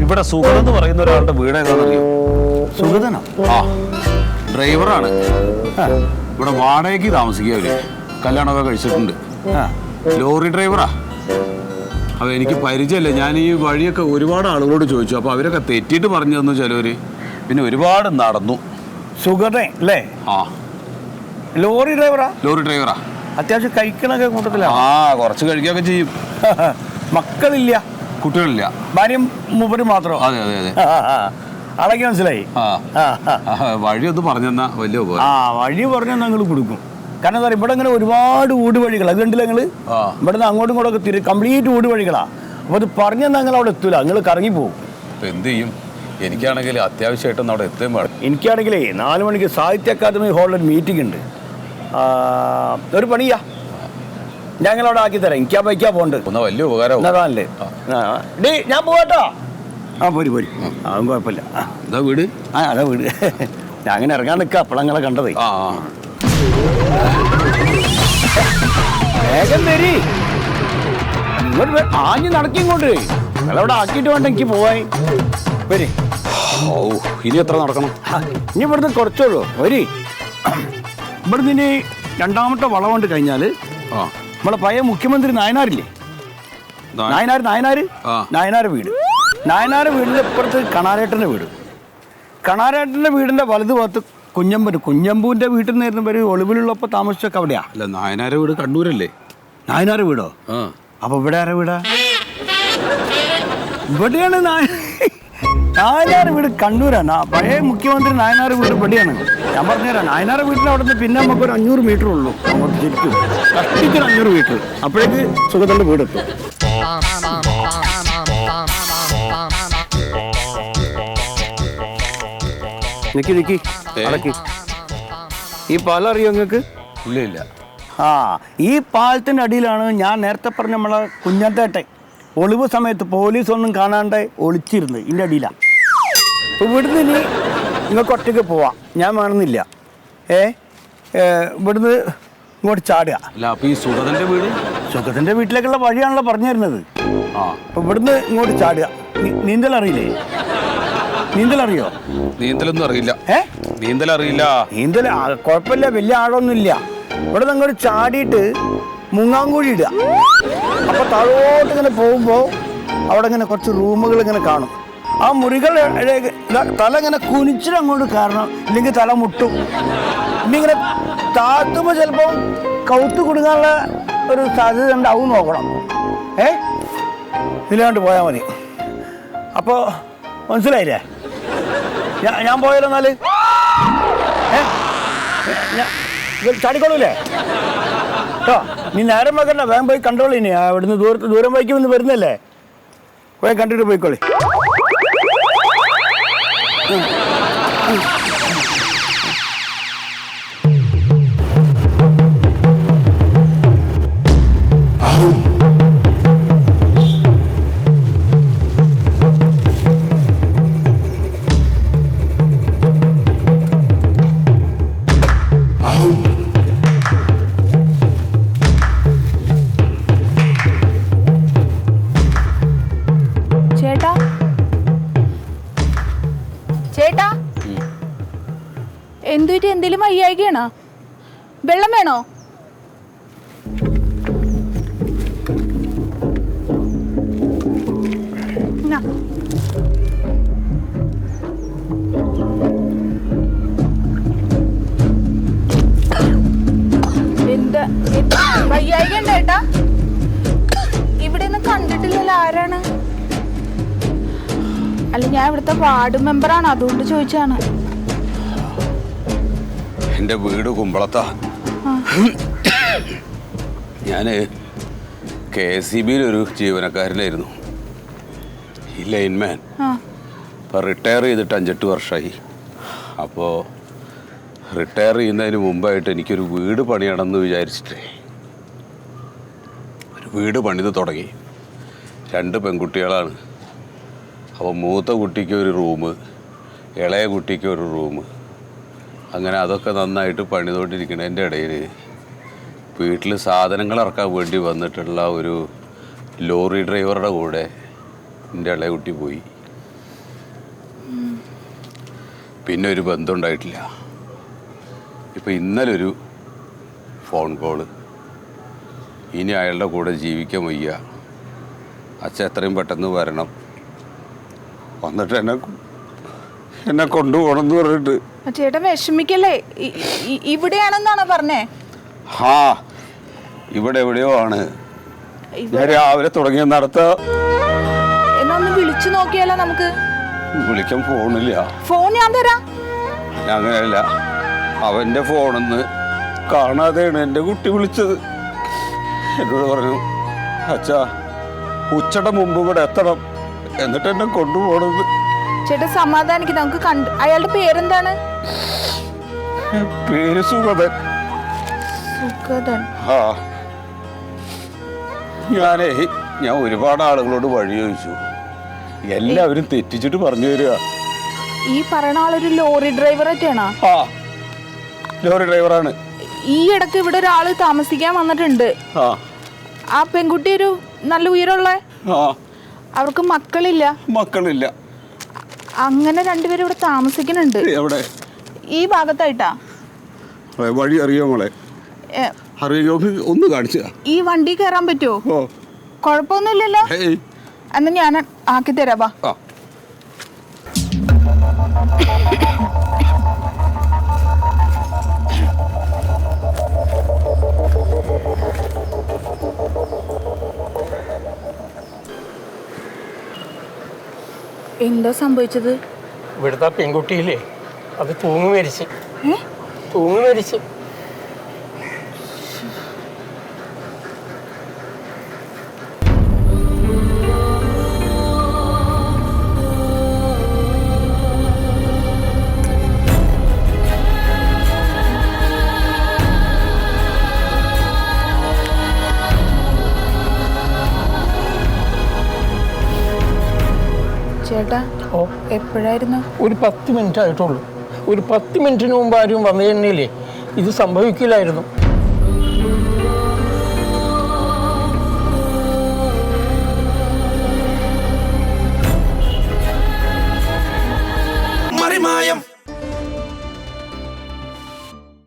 ഇവിടെ സുഗതൻ എന്ന് പറയുന്ന ഒരാളുടെ വീട് ഏതാണെന്നറിയോ? സുഗതനോ? ആ, ഡ്രൈവറാണ്. ഇവിടെ വാടകയ്ക്ക് താമസിക്കുക. അവര് കല്യാണമൊക്കെ കഴിച്ചിട്ടുണ്ട്. ലോറി ഡ്രൈവറാ. അപ്പൊ എനിക്ക് പരിചയമില്ല. ഞാൻ ഈ വഴിയൊക്കെ ഒരുപാട് ആളുകളോട് ചോദിച്ചു. അപ്പൊ അവരൊക്കെ തെറ്റിയിട്ട് പറഞ്ഞു തന്നു ചിലവര്. പിന്നെ ഒരുപാട് നടന്നു. സുഗതൻ അല്ലേ? ആ, ലോറി ഡ്രൈവറാ. ലോറി ഡ്രൈവറാ. അത്യാവശ്യം കഴിക്കണൊക്കെ കൂട്ടത്തിലാണ്. ആ, കുറച്ച് കഴിക്കുകയൊക്കെ ചെയ്യും. മക്കളില്ല? കുട്ടികളില്ല. ഭാര്യയും മൂപ്പരും മാത്രമോ? അതെ അതെ അതെ. അളക്കി മനസ്സിലായി. വഴി ഒന്ന് പറഞ്ഞെന്നാ വലിയ ഉപകാരം. വഴി പറഞ്ഞാൽ ഞങ്ങൾ കൊടുക്കും. കാരണം എന്താ പറയുക, ഇവിടെ ഇങ്ങനെ ഒരുപാട് ഊടുവഴികളാണ്. അത് കണ്ടില്ല നിങ്ങൾ? ഇവിടുന്ന് അങ്ങോട്ടും ഇങ്ങോട്ടൊക്കെ കംപ്ലീറ്റ് ഊടുവഴികളാ. അപ്പോൾ അത് പറഞ്ഞാൽ ഞങ്ങൾ അവിടെ എത്തൂല, നിങ്ങൾ കറങ്ങി പോകും. എന്ത് ചെയ്യും? എനിക്കാണെങ്കിൽ അത്യാവശ്യമായിട്ടൊന്നും അവിടെ എത്തുകയും വേണം. എനിക്കാണെങ്കിലേ 4 മണിക്ക് സാഹിത്യ അക്കാദമി ഹാളിൽ ഒരു മീറ്റിംഗ് ഉണ്ട്. ഒരു പണിയാ, ഞങ്ങളവിടെ ആക്കി തരാം. എനിക്കാ ബൈക്കാ പോകേണ്ടത്. എന്നാ വലിയ ഉപകാരം. അതാണല്ലേ. ഞാൻ പോവാട്ടോ. പോരി അതും കുഴപ്പമില്ല. അതാ വീട്. അതാ വീട്. ഞാൻ അങ്ങനെ ഇറങ്ങാൻ നിൽക്കാം. അപ്പോഴങ്ങളെ കണ്ടതേ. വേഗം വരി. ഇങ്ങോട്ട് ആഞ്ഞ് നടക്കിങ്ങോട്ട്. നിങ്ങളവിടെ ആക്കിയിട്ട് വേണ്ട എനിക്ക് പോവാൻ. വരി. ഇനി എത്ര നടക്കണം? ഇനി ഇവിടുന്ന് കുറച്ചുള്ളൂ. വരി. ഇവിടുന്ന് ഇനി 2ാമത്തെ വളവുകൊണ്ട് കഴിഞ്ഞാൽ നമ്മളെ പഴയ മുഖ്യമന്ത്രി നായനാരില്ലേ? നായനാർ വീട്. നായനാർ വീടിൻ്റെ ഇപ്പുറത്ത് കണാരേട്ടൻ്റെ വീട്. കണാരേട്ടൻ്റെ വീടിൻ്റെ വലതു ഭാഗത്ത് കുഞ്ഞമ്പൂൻ്റെ വീട്ടിൽ നിന്നായിരുന്നു പേര്. ഒളിവിലുള്ളപ്പോൾ താമസിച്ചൊക്കെ അവിടെയാ. അല്ല, നായനാരെ വീട് കണ്ണൂരല്ലേ? നായനാർ വീടോ? അപ്പൊ ഇവിടെ ആരെ വീടാ? ഇവിടെയാണ് നായനാർ വീട്. കണ്ണൂരാണ്. പഴയ മുഖ്യമന്ത്രി നായനാർ വീട് ഇവിടെയാണ്. ഞാൻ പറഞ്ഞുതരാം. നായനാർ വീട്ടിൽ അവിടെ നിന്ന് പിന്നെ നമുക്കൊരു 500 മീറ്റർ ഉള്ളൂ. അങ്ങോട്ട് ശരിക്കും കഷ്ടിക്കൊരു 500 മീറ്റർ. അപ്പോഴേക്ക് സുഗതന്റെ വീടെത്തും. നിക്കി അടക്കി. ഈ പാലം അറിയോ നിങ്ങൾക്ക്? ഇല്ല. ഈ പാലത്തിൻ്റെ അടിയിലാണ് ഞാൻ നേരത്തെ പറഞ്ഞ നമ്മളെ കുഞ്ഞത്തേട്ടൻ ഒളിവ് സമയത്ത് പോലീസ് ഒന്നും കാണാണ്ട് ഒളിച്ചിരുന്നത്. ഇതിൻ്റെ അടിയിലാണ്. അപ്പോൾ ഇവിടുന്ന് ഇനി നിങ്ങൾക്ക് ഒറ്റയ്ക്ക് പോവാം. ഞാൻ വേണമെന്നില്ല. ഇവിടുന്ന് ഇങ്ങോട്ട് ചാടുക. സുഗതൻ്റെ വീട്ടിലേക്കുള്ള വഴിയാണല്ലോ പറഞ്ഞു തരുന്നത്. അപ്പോൾ ഇവിടുന്ന് ഇങ്ങോട്ട് ചാടുക. നീന്തലറിയില്ലേ? നീന്തലറിയോ? നീന്തലൊന്നും അറിയില്ല. നീന്തൽ കുഴപ്പമില്ല, വലിയ ആഴമൊന്നുമില്ല. ഇവിടെ നിന്ന് അങ്ങോട്ട് ചാടിയിട്ട് മുങ്ങാങ്കുഴി ഇടുക. അപ്പോൾ താഴോട്ട് ഇങ്ങനെ പോകുമ്പോൾ അവിടെ ഇങ്ങനെ കുറച്ച് റൂമുകൾ ഇങ്ങനെ കാണും. ആ മുറികൾ തല ഇങ്ങനെ കുനിച്ചിട്ട് അങ്ങോട്ട് കാരണം, ഇല്ലെങ്കിൽ തല മുട്ടും. ഇന്നിങ്ങനെ താത്തുമ്പോൾ ചിലപ്പോൾ കൗത്ത് കൊടുക്കാനുള്ള ഒരു സാധ്യത ഉണ്ടാവും. നോക്കണം. ഇതിലാണ്ട് പോയാൽ മതി. അപ്പോൾ മനസ്സിലായില്ലേ? ഞാൻ പോയാലോ? എന്നാല് ചാടിക്കോളൂല്ലേ കേട്ടോ? നീ നേരം വെക്കണ്ട, വേഗം പോയി കണ്ടോളൂ. ഇനി അവിടുന്ന് ദൂരം വയ്ക്കുമെന്ന് വരുന്നല്ലേ, പോയി കണ്ടിട്ട് പോയിക്കോളി. എന്തെങ്കിലും വയ്യായികയാണോ? വെള്ളം വേണോ? എന്താ വയ്യായിക ഉണ്ടേട്ടാ? ഇവിടെ ഒന്നും കണ്ടിട്ടില്ലല്ലോ. ആരാണ്? അല്ല, ഞാൻ ഇവിടുത്തെ വാർഡ് മെമ്പറാണ്, അതുകൊണ്ട് ചോദിച്ചാണ്. എൻ്റെ വീട് കുമ്പളത്താ. ഞാൻ KSEBിയിലൊരു ജീവനക്കാരനായിരുന്നു, ഈ ലൈൻമാൻ. ഇപ്പം റിട്ടയർ ചെയ്തിട്ട് 5-8 വർഷമായി. അപ്പോൾ റിട്ടയർ ചെയ്യുന്നതിന് മുമ്പായിട്ട് എനിക്കൊരു വീട് പണിയണമെന്ന് വിചാരിച്ചിട്ടേ ഒരു വീട് പണിത് തുടങ്ങി. 2 പെൺകുട്ടികളാണ്. അപ്പോൾ മൂത്ത കുട്ടിക്ക് ഒരു റൂം, ഇളയ കുട്ടിക്ക് ഒരു റൂം. അങ്ങനെ അതൊക്കെ നന്നായിട്ട് പണിതുകൊണ്ടിരിക്കുന്നതിൻ്റെ ഇടയിൽ വീട്ടിൽ സാധനങ്ങൾ ഇറക്കാൻ വേണ്ടി വന്നിട്ടുള്ള ഒരു ലോറി ഡ്രൈവറുടെ കൂടെ എൻ്റെ ഇളയ കുട്ടി പോയി. പിന്നെ ഒരു ബന്ധം ഉണ്ടായിട്ടില്ല. ഇപ്പം ഇന്നലെ ഒരു ഫോൺ കോള്, ഇനി അയാളുടെ കൂടെ ജീവിക്കാൻ വയ്യ, അച്ഛൻ എത്രയും പെട്ടെന്ന് വരണം, വന്നിട്ട് എന്നെ കൊണ്ടുപോകണം എന്ന് പറഞ്ഞിട്ട്. ചേട്ടൻ വിഷമിക്കല്ലേ? ഇവിടെയാണെന്നാണോ പറഞ്ഞേ? ആ, ഇവിടെ എവിടെയോ ആണ്. ഞാൻ രാവിലെ തുടങ്ങിയ നടത്ത. എന്നാ ഒന്ന് വിളിച്ചു നോക്കിയാലോ നമുക്ക്? വിളിക്കാൻ ഫോണില്ല. ഫോൺ ഞാൻ തരാം. അങ്ങനെയല്ല, അവൻ്റെ ഫോണിന്ന് കാണാതെയാണ് എൻ്റെ കുട്ടി വിളിച്ചത്. എന്നോട് പറഞ്ഞു, അച്ഛാ ഉച്ചയുടെ മുമ്പ് ഇവിടെ എത്തണം, എന്നിട്ട് എന്നെ കൊണ്ടുപോകണത്. ചേട്ടൻ സമാധാനിക്ക്, നമുക്ക് കണ്ട്. അയാളുടെ പേരെന്താണ്? പേര് സുഗതൻ. സുഗതൻ. ആ, ഞാൻ ഒരുപാട് ആളുകളോട് വഴി ചോദിച്ചു, എല്ലാവരും തെറ്റിച്ചിട്ട് പറഞ്ഞു തരിക. ഈ പറയണ ആളൊരു ലോറി ഡ്രൈവറായിട്ടാണോ? ആ, ലോറി ഡ്രൈവറാണ്. ഈ ഇടയ്ക്ക് ഇവിടെ ഒരാള് താമസിക്കാൻ വന്നിട്ടുണ്ട്. ആ, ആ പെൺകുട്ടി ഒരു നല്ല ഉയരമുള്ള. ആ, അവർക്ക് മക്കളില്ല. മക്കളില്ല. അങ്ങനെ രണ്ടുപേരും ഇവിടെ താമസിക്കുന്നുണ്ട്. എവിടെ? ഈ ഭാഗത്തായിട്ടാ. വഴി അറിയോ മോളെ? അറിയോ? ഒന്ന് കാണിച്ചു. ഈ വണ്ടി കയറാൻ പറ്റുമോ? ഓ, കുഴപ്പമൊന്നുമില്ലല്ലോ. എന്നാ ഞാൻ ആക്കി തരാം. വാ. ആ, എന്താ സംഭവിച്ചത്? ഇവിടുത്തെ പെൺകുട്ടിയില്ലേ, അത് തൂങ്ങി മരിച്ച്. തൂങ്ങി മരിച്ച്. ചേട്ടാ, ഓ, എപ്പോഴായിരുന്നു? ഒരു 10 മിനിറ്റ് ആയിട്ടുള്ളൂ. ഒരു 10 മിനിറ്റിന് മുമ്പ് ആരും വന്നു കഴിഞ്ഞില്ലേ ഇത് സംഭവിക്കില്ലായിരുന്നു.